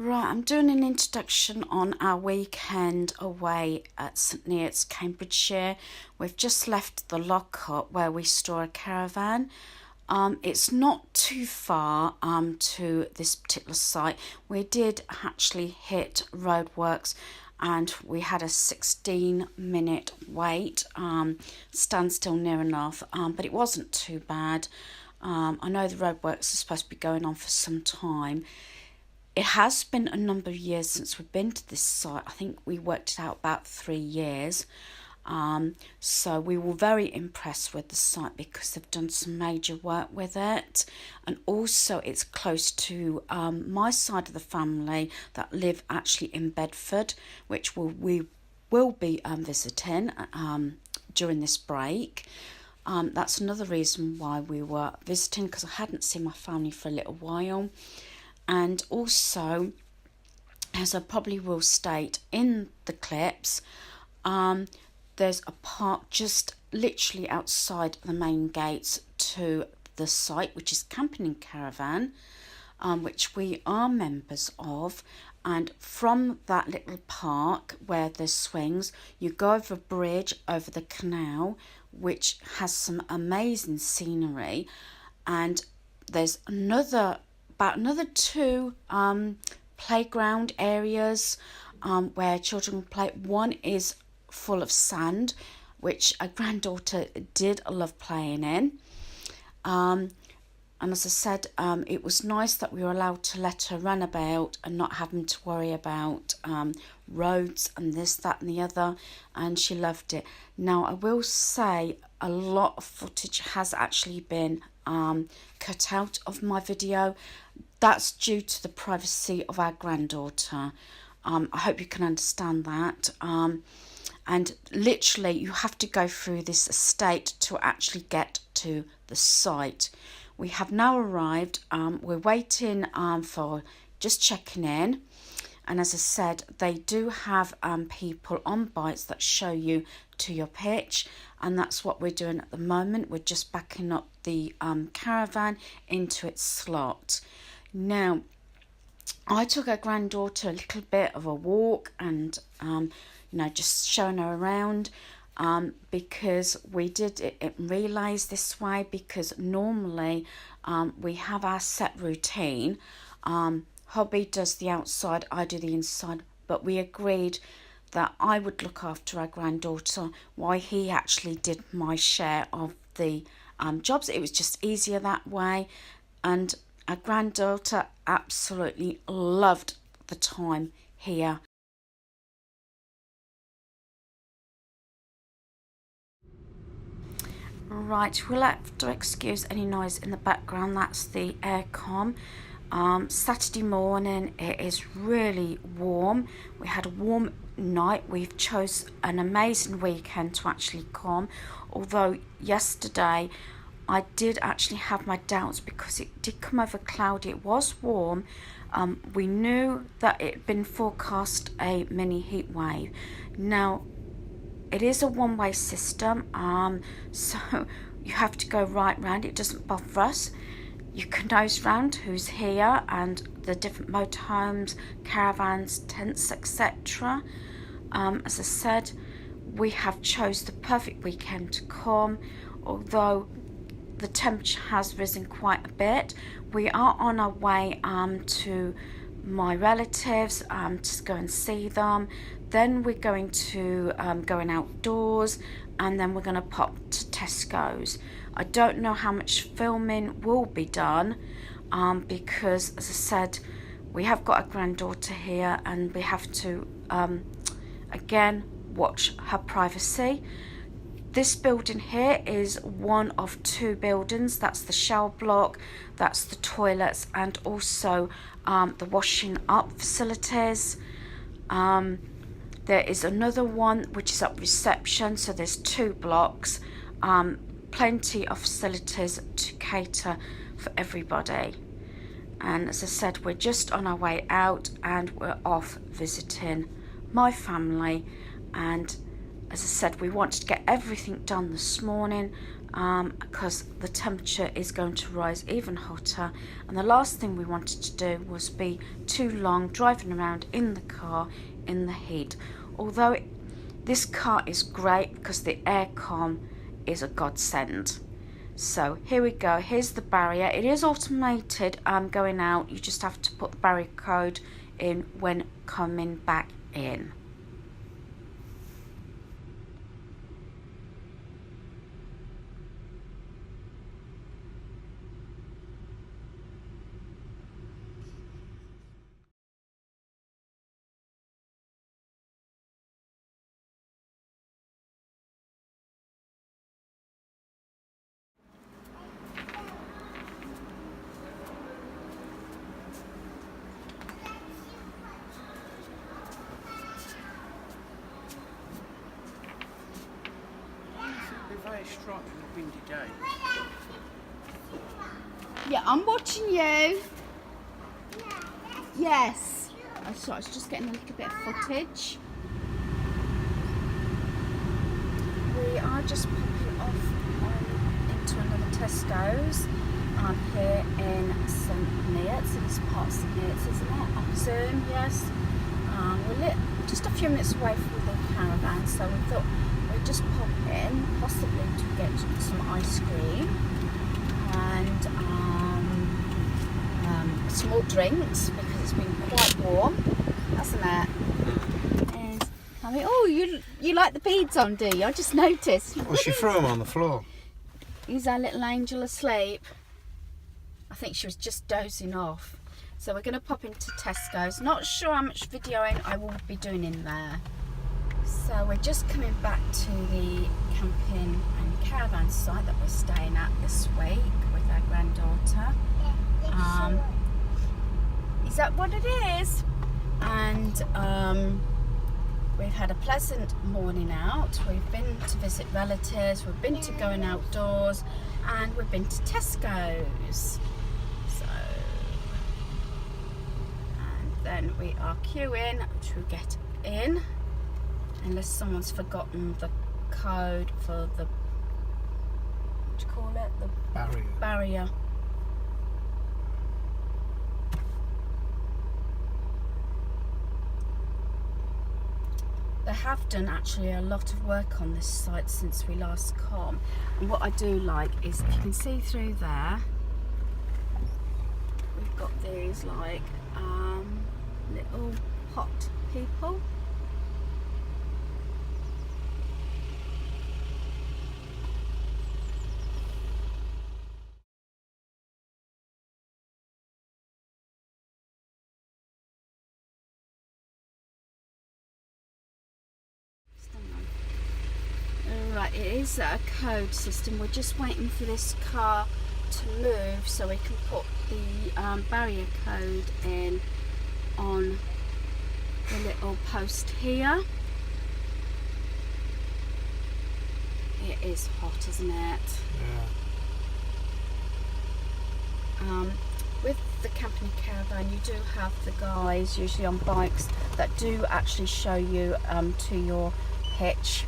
Right, I'm doing an introduction on our weekend away at St Neots, Cambridgeshire. We've just left the lockup where we store a caravan. It's not too far to this particular site. We did actually hit roadworks and we had a 16-minute wait, standstill near enough, but it wasn't too bad. I know the roadworks are supposed to be going on for some time. It has been a number of years since we've been to this site. I think we worked it out about 3 years. So we were very impressed with the site because they've done some major work with it. And also it's close to my side of the family that live actually in Bedford, which we will be visiting during this break. That's another reason why we were visiting, because I hadn't seen my family for a little while. And also, as I probably will state in the clips, there's a park just literally outside the main gates to the site, which is Camping and Caravan, which we are members of. And from that little park where there's swings, you go over a bridge over the canal, which has some amazing scenery. And there's about another two playground areas where children play. One is full of sand, which a granddaughter did love playing in. And as I said, it was nice that we were allowed to let her run about and not having to worry about roads and this, that and the other, and she loved it. Now, I will say a lot of footage has actually been cut out of my video. That's due to the privacy of our granddaughter. I hope you can understand that. And literally, you have to go through this estate to actually get to the site. We have now arrived. We're waiting for just checking in. And as I said, they do have people on bikes that show you to your pitch. And that's what we're doing at the moment. We're just backing up the caravan into its slot. Now, I took our granddaughter a little bit of a walk and, just showing her around because we did it in relays this way, because normally we have our set routine. Hubby does the outside, I do the inside, but we agreed that I would look after our granddaughter while he actually did my share of the jobs. It was just easier that way, and our granddaughter absolutely loved the time here. Right, we'll have to excuse any noise in the background. That's the aircon. Saturday morning, it is really warm. We had a warm night. We've chose an amazing weekend to actually come, although yesterday I did actually have my doubts because it did come over cloudy. It was warm. We knew that it had been forecast a mini heat wave. Now, it is a one-way system, so you have to go right round. It doesn't bother us. You can nose round who's here and the different motorhomes, caravans, tents, etc. As I said, we have chose the perfect weekend to come, although the temperature has risen quite a bit. We are on our way to my relatives to go and see them. Then we're going to going outdoors, and then we're going to pop to Tesco's. I don't know how much filming will be done because, as I said, we have got a granddaughter here and we have to again watch her privacy. This building here is one of two buildings. That's the shower block, that's the toilets, and also the washing up facilities. There is another one which is at reception, so there's two blocks, plenty of facilities to cater for everybody. And as I said, we're just on our way out and we're off visiting my family, and as I said, we wanted to get everything done this morning because the temperature is going to rise even hotter, and the last thing we wanted to do was be too long driving around in the car in the heat. Although this car is great because the aircon is a godsend. So here we go, here's the barrier. It is automated going out. You just have to put the barrier code in when coming back in. Very striking windy day. Yeah, I'm watching you. Yes. I thought I was just getting a little bit of footage. We are just popping off into another Tesco's here in St Neots. It is part of St Neots, isn't it? On Zoom, yes. We're just a few minutes away from the caravan, so we thought we'd just pop in, possibly to get some ice cream and some more drinks because it's been quite warm, hasn't it? And I mean, oh, you like the beads on, do you? I just noticed. Well, she threw them on the floor. Is our little angel asleep? I think she was just dozing off. So we're going to pop into Tesco's. Not sure how much videoing I will be doing in there. So we're just coming back to the camping and caravan site that we're staying at this week with our granddaughter. Is that what it is? And we've had a pleasant morning out. We've been to visit relatives, we've been to going outdoors, and we've been to Tesco's. So, and then we are queuing to get in, unless someone's forgotten the code for the, what do you call it? The barrier. They have done actually a lot of work on this site since we last come, and what I do like is, if you can see through there, we've got these like little pot people. Right, it is a code system. We're just waiting for this car to move so we can put the barrier code in on the little post here. It is hot, isn't it? Yeah. With the camping caravan, you do have the guys, usually on bikes, that do actually show you to your hitch.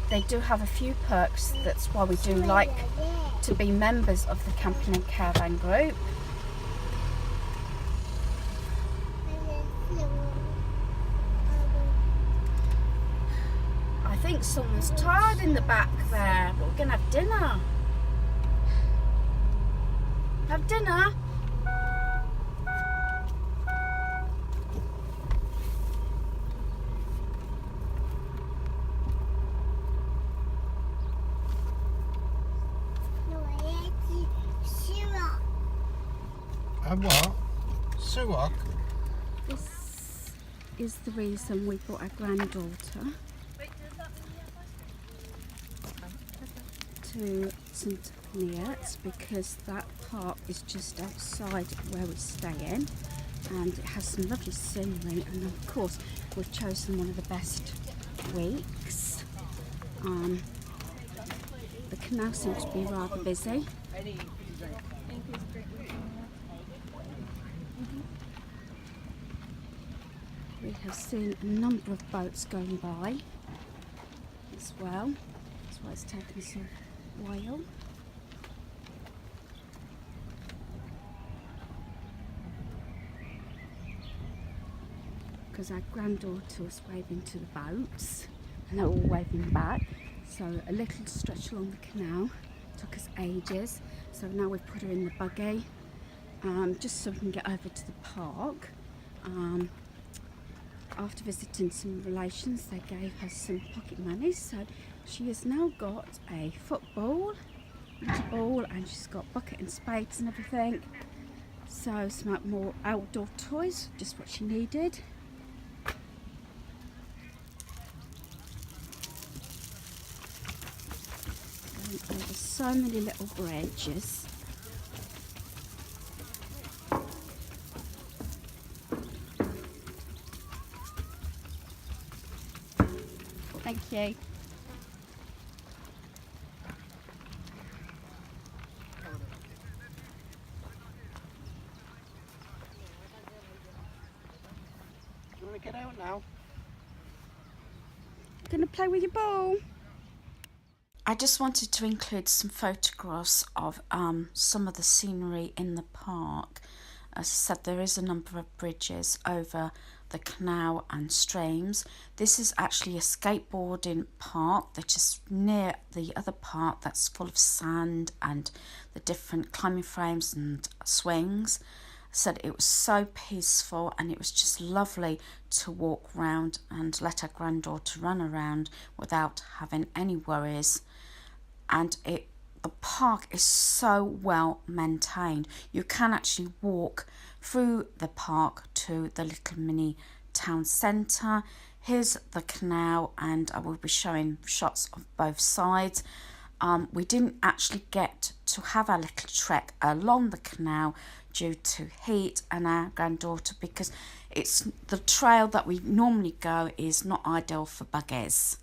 They do have a few perks. That's why we do like to be members of the camping and caravan group. I think someone's tired in the back there, but we're gonna have dinner. Have dinner. What? Suwak? This is the reason we brought our granddaughter to St Neots, because that park is just outside where we're staying, and it has some lovely scenery, and of course we've chosen one of the best weeks. The canal seems to be rather busy. We have seen a number of boats going by. as well. That's why it's taken us a while. Because our granddaughter was waving to the boats and they were all waving back. So a little stretch along the canal took us ages. So now we've put her in the buggy just so we can get over to the park. After visiting some relations, they gave her some pocket money. So she has now got a football, ball, and she's got bucket and spades and everything. So some more outdoor toys, just what she needed. There's so many little bridges. Thank you. Do you want to get out now? Gonna play with your ball? I just wanted to include some photographs of some of the scenery in the park. As I said, there is a number of bridges over the canal and streams. This is actually a skateboarding park that is near the other park that's full of sand and the different climbing frames and swings. I said it was so peaceful and it was just lovely to walk around and let our granddaughter run around without having any worries. And the park is so well maintained. You can actually walk through the park to the little mini town centre. Here's the canal, and I will be showing shots of both sides. We didn't actually get to have our little trek along the canal due to heat and our granddaughter, because it's the trail that we normally go is not ideal for buggies.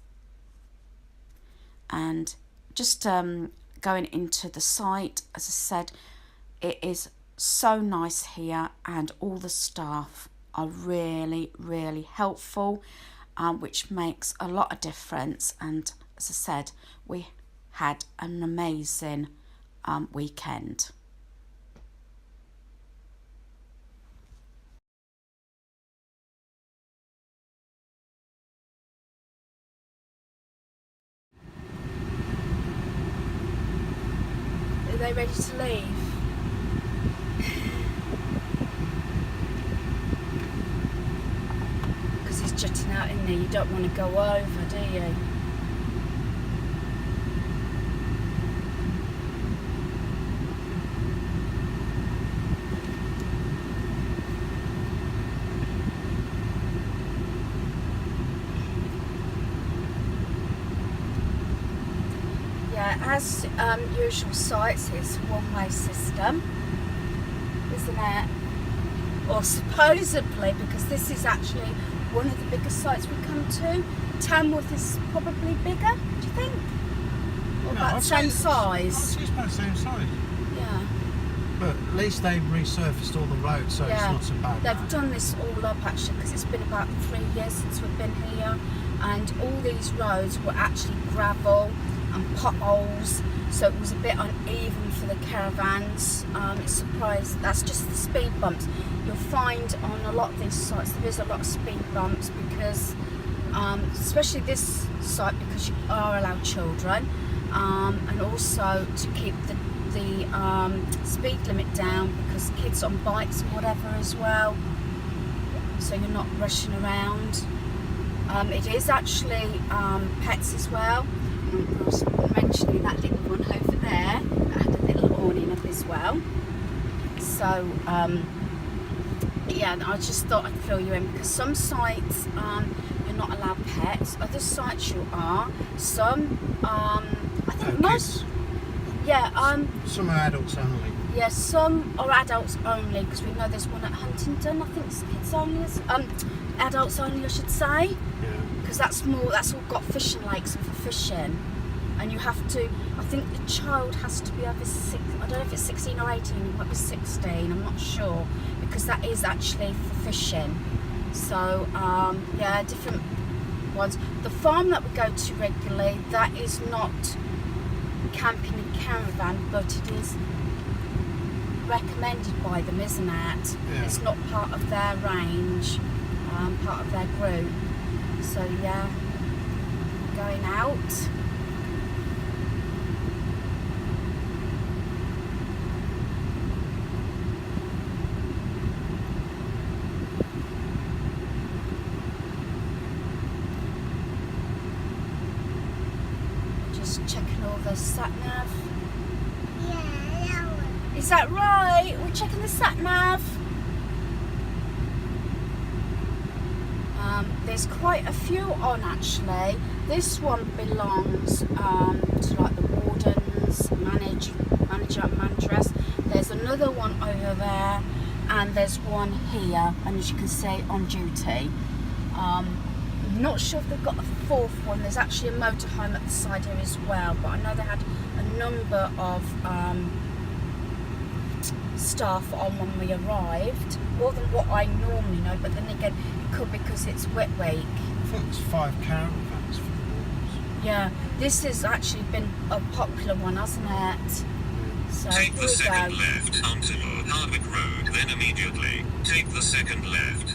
And just going into the site, as I said, it is so nice here and all the staff are really, really helpful, which makes a lot of difference. And as I said, we had an amazing weekend. Are they ready to leave? Because it's jutting out in there, you don't want to go over, do you? As usual sites, it's a one-way system, isn't it? Or supposedly, because this is actually one of the biggest sites we come to. Tamworth is probably bigger, do you think? Or about the same size? It's about the same size. Yeah. But at least they've resurfaced all the roads, so Yeah. it's not so bad. They've done this all up actually, because it's been about 3 years since we've been here, and all these roads were actually gravel and potholes, so it was a bit uneven for the caravans. It's surprised, that's just the speed bumps. You'll find on a lot of these sites there is a lot of speed bumps because, especially this site, because you are allowed children, and also to keep the speed limit down because kids on bikes and whatever as well, so you're not rushing around. It is actually pets as well. Of course, mentioning that little one over there that had a little awning up as well. So yeah, I just thought I'd fill you in because some sites you're not allowed pets, other sites you are. Some I think most, yeah, some are adults only. yeah, some are adults only, because we know there's one at Huntingdon. I think it's kids only, adults only, I should say. Yeah. Because that's all got fishing lakes and for fishing, and you have to, I think the child has to be over 6, I don't know if it's 16 or 18, it might be 16, I'm not sure, because that is actually for fishing. So yeah, different ones. The farm that we go to regularly, that is not camping in caravan, but it is recommended by them, isn't it? Yeah. It's not part of their range, part of their group. So yeah, going out. Just checking all the sat nav. Yeah, that one. Is that right? We're checking the sat nav. There's quite a few on actually. This one belongs to like the wardens, manager, manageress. There's another one over there, and there's one here, and as you can see, on duty. I'm not sure if they've got a fourth one. There's actually a motorhome at the side here as well, but I know they had a number of staff on when we arrived, more than what I normally know, but then again, it could be because it's wet week. I thought there's 5 caravans for the walls. Yeah, this has actually been a popular one, hasn't it? So Take here the we second go. left onto Hardwick Road, then immediately take the second left.